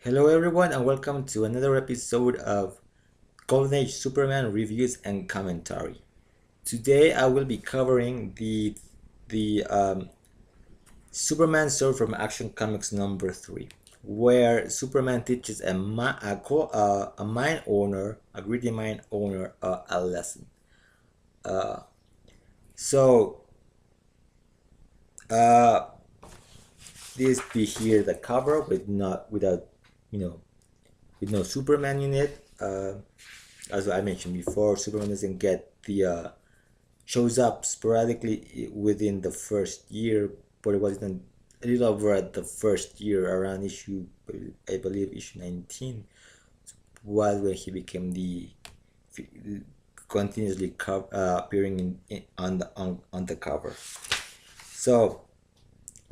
Hello everyone and welcome to another episode of Golden Age Superman reviews and commentary. Today I will be covering the Superman story from Action Comics number 3, where Superman teaches a mine owner, a greedy mine owner, a lesson. Uh, so uh, this be here the cover with not without you know with no Superman in it. As I mentioned before, Superman doesn't get the shows up sporadically within the first year, but it was then a little over at the first year around issue, I believe issue 19, was when he became the continuously appearing on the cover. So,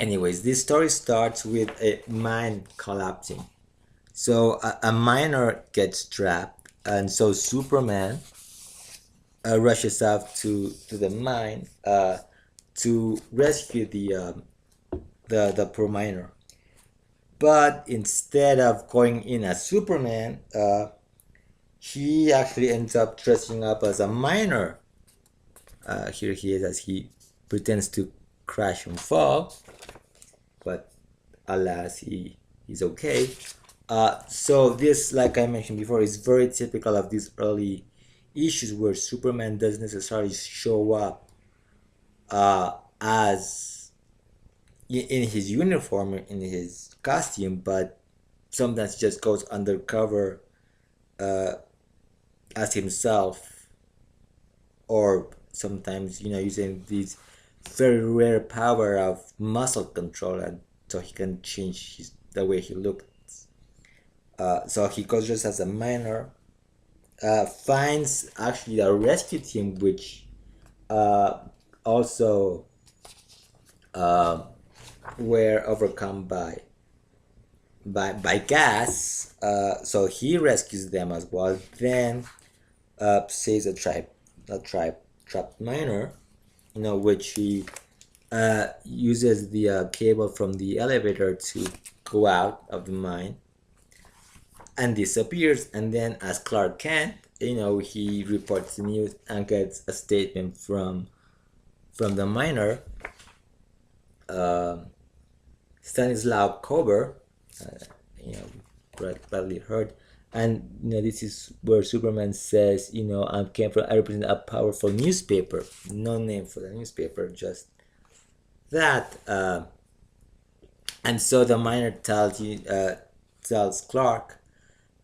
anyways, this story starts with a mine collapsing. So a miner gets trapped, and so Superman rushes out to the mine to rescue the poor miner. But instead of going in as Superman, he actually ends up dressing up as a miner. Here he is as he pretends to crash and fall, but alas, he's okay. So this, like I mentioned before, is very typical of these early issues where Superman doesn't necessarily show up as in his uniform, in his costume, but sometimes just goes undercover uh, as himself, or sometimes using this very rare power of muscle control, and so he can change the way he looks. So he goes just as a miner, finds actually a rescue team, which also were overcome by gas. So he rescues them as well. Then saves a trapped miner, which he uses the cable from the elevator to go out of the mine and disappears. And then as Clark Kent, he reports the news and gets a statement from the miner, Stanislav Kober, Bradley Heard. And this is where Superman says, I represent a powerful newspaper. No name for the newspaper, just that. And so the miner tells Clark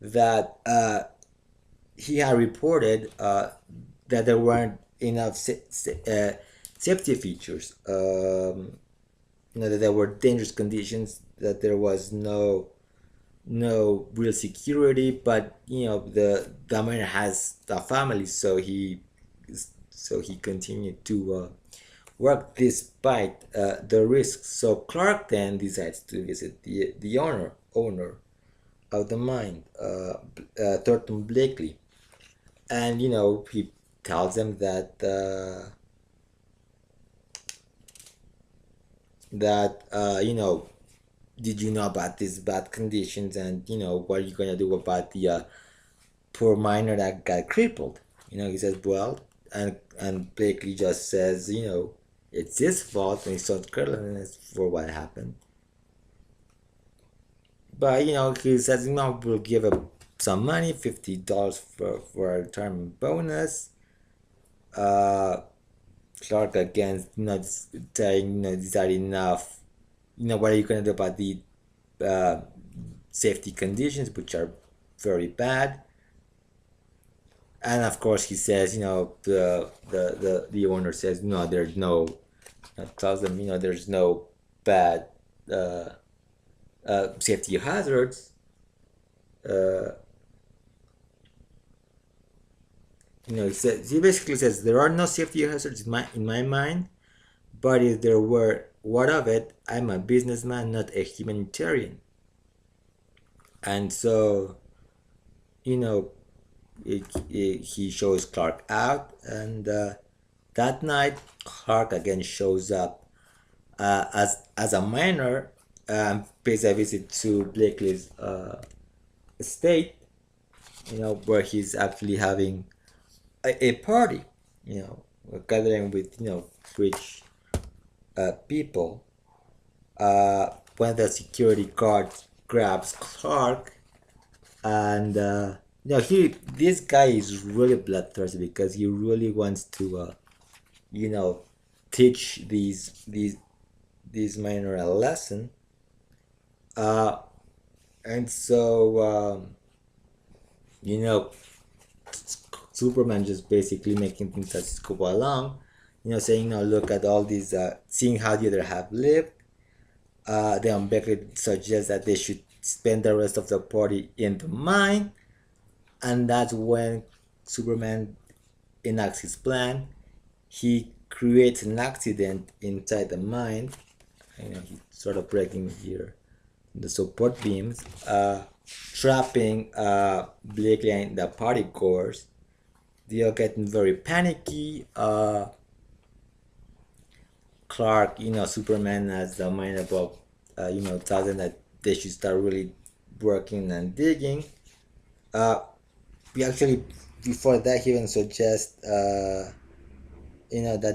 that he had reported that there weren't enough safety features. That there were dangerous conditions, that there was no real security, but the miner has a family, so he continued to work despite the risks. So Clark then decides to visit the owner of the mine, Thornton Blakely, and he tells him that did you know about these bad conditions, and what are you gonna do about the poor miner that got crippled? He says, well, and Blakely just says, it's his fault, and he sought carelessness for what happened. But he says, we'll give him some money, $50 for a retirement bonus. Clark again, saying, is that enough? What are you gonna do about the safety conditions, which are very bad? And of course, he says, the owner says, no, there's no. Tells them, there's no bad safety hazards. He basically says there are no safety hazards in my mind, but if there were, what of it? I'm a businessman, not a humanitarian. And so, he shows Clark out, and that night Clark again shows up as a miner, pays a visit to Blakely's estate, where he's actually having a party, gathering with rich people. When the security guard grabs Clark, and this guy is really bloodthirsty because he really wants to you know teach these minor a lesson, uh, and so you know Superman just basically making things as go along, saying, look at all these, seeing how the other have lived. Then Beckley suggests that they should spend the rest of the party in the mine, and that's when Superman enacts his plan. He creates an accident inside the mine. He's sort of breaking here the support beams, trapping Blakely and the party goers. They are getting very panicky. Clark, Superman has the mind about, tells them that they should start really working and digging. We actually, before that, he even suggests, that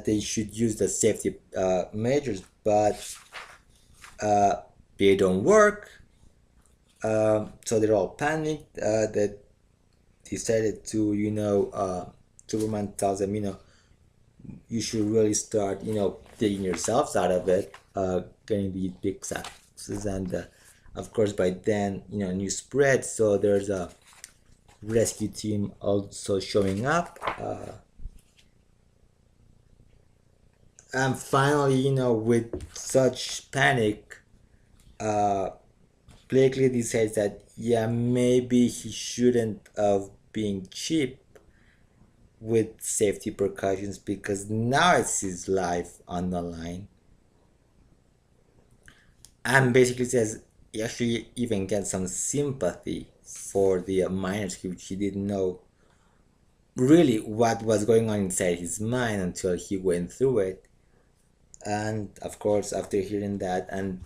they should use the safety measures, but they don't work. So they're all panicked. They decided to, Superman tells them, you should really start, digging yourselves out of it, getting these big successes, and of course by then, news spreads, so there's a rescue team also showing up, and finally, with such panic, Blakely decides that yeah, maybe he shouldn't have been cheap with safety precautions because now it's his life on the line, and basically says he actually even gets some sympathy for the miners, which he didn't know really what was going on inside his mind until he went through it. And of course, after hearing that, and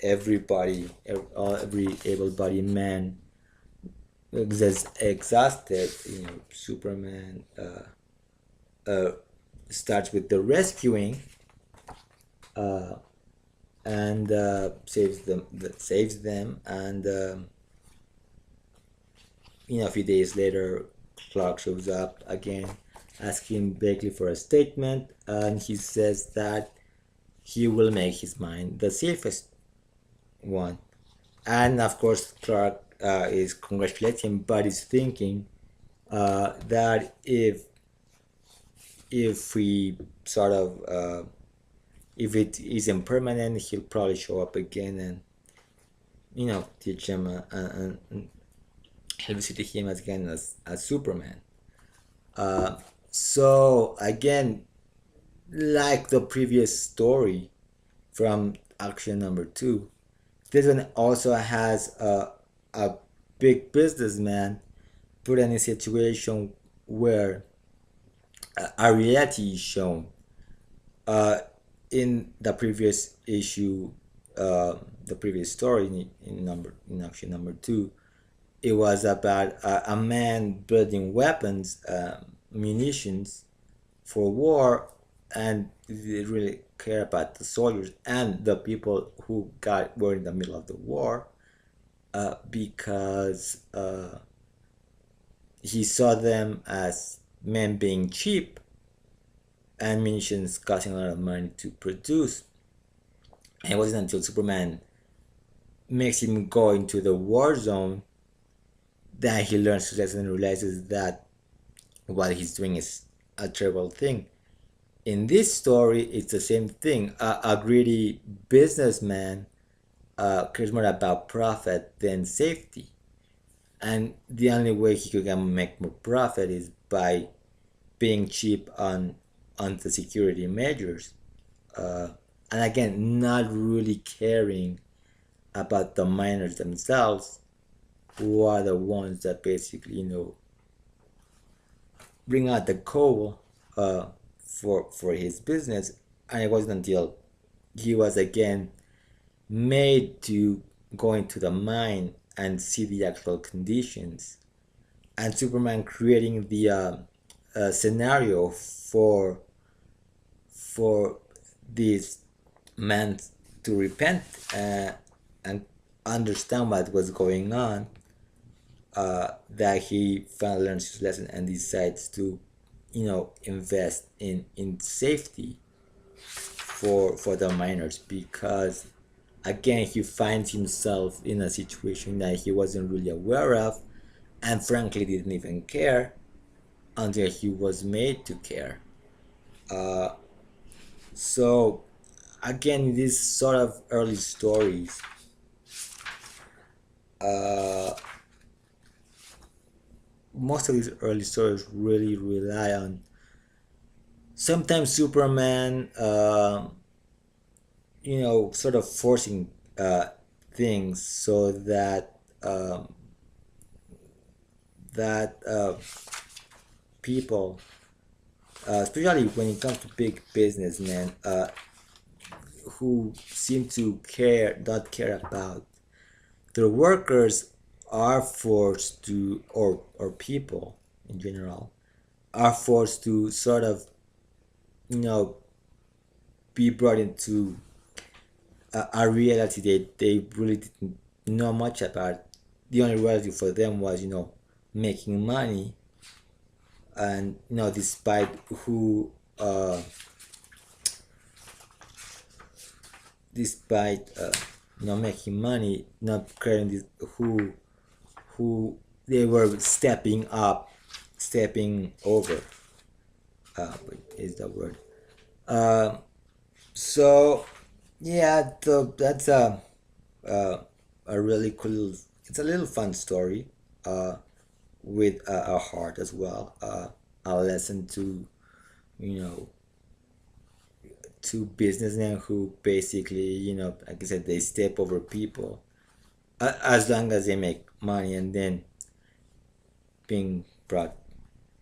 everybody, every able-bodied man is exhausted, Superman starts with the rescuing, uh, and saves them, and a few days later, Clark shows up again, asking Blakely for a statement, and he says that he will make his mind the safest one. And of course, Clark is congratulating, but is thinking that if we sort of if it is impermanent, he'll probably show up again and teach him and help see him again as Superman. So again, like the previous story from action number 2, this one also has a big businessman put in a situation where a reality is shown. In the previous issue, the previous story in action number 2, it was about a man building weapons, munitions for war, and they really care about the soldiers and the people who were in the middle of the war, because he saw them as men being cheap and munitions costing a lot of money to produce. And it wasn't until Superman makes him go into the war zone that he learns his lesson and realizes that what he's doing is a terrible thing. In this story, it's the same thing. A greedy businessman cares more about profit than safety, and the only way he could make more profit is by being cheap on the security measures, and again, not really caring about the miners themselves, who are the ones that basically bring out the coal for his business. And it wasn't until he was again made to go into the mine and see the actual conditions, and Superman creating the scenario for this man to repent and understand what was going on, that he finally learns his lesson and decides to, invest in safety for the miners, because again he finds himself in a situation that he wasn't really aware of, and frankly didn't even care until he was made to care. So again, these sort of early stories, most of these early stories really rely on sometimes Superman, sort of forcing things so that people, especially when it comes to big businessmen, who seem to not care about their workers, are forced to, or people in general, are forced to sort of, be brought into a reality they really didn't know much about. The only reality for them was, making money, and despite who, despite making money, not caring who they were stepping over. Is the word. So yeah, that's a really cool. It's a little fun story, with a heart as well. A lesson to, you know to businessmen who basically, like I said, they step over people, as long as they make money, and then being brought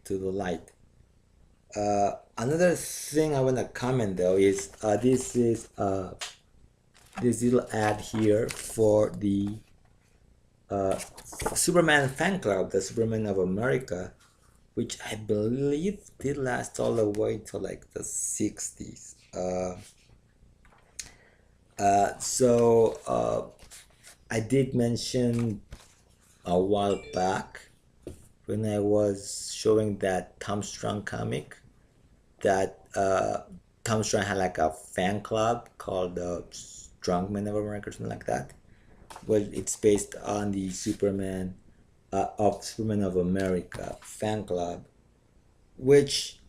to the light. Another thing I want to comment though is, this is this little ad here for the Superman fan club, the Superman of America, which I believe did last all the way to like the 60s. I did mention a while back, when I was showing that Tom Strong comic, that Tom Strong had like a fan club called the Strongmen of America or something like that. Well, it's based on the Superman of America fan club, which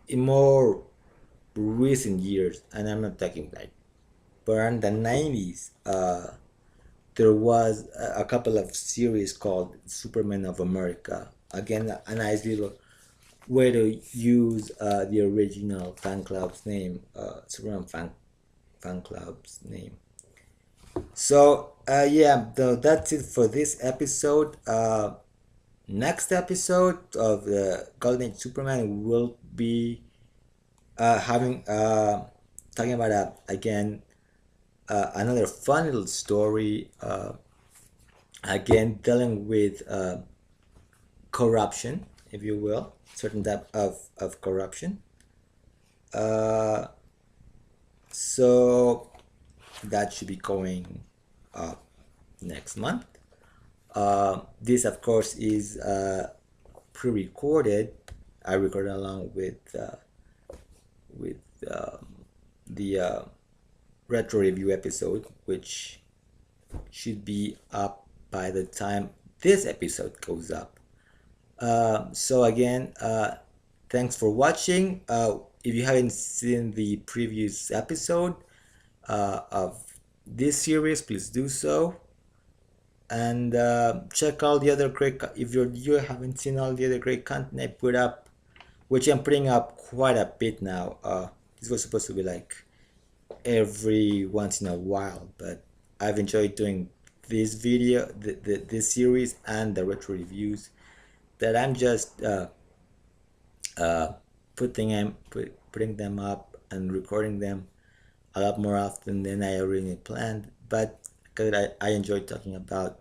in more recent years, and I'm not talking like, but in the 90s, there was a couple of series called Superman of America. Again, a nice little way to use the original fan club's name, Superman fan club's name. So yeah, that's it for this episode. Next episode of the Golden Age Superman will be having talking about, again, another fun little story. Again, dealing with corruption, if you will, certain type of corruption. So that should be going up next month. This, of course, is pre-recorded. I recorded along with the retro review episode, which should be up by the time this episode goes up. So again, thanks for watching. If you haven't seen the previous episode of this series, please do so. And check out the other great, if you haven't seen all the other great content I put up, which I'm putting up quite a bit now. This was supposed to be like every once in a while, but I've enjoyed doing this video, this series, and the retro reviews, that I'm just putting them up and recording them a lot more often than I originally planned. But because I enjoy talking about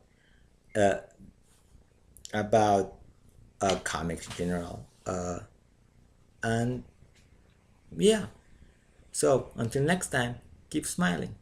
about comics in general. And yeah, so until next time, keep smiling.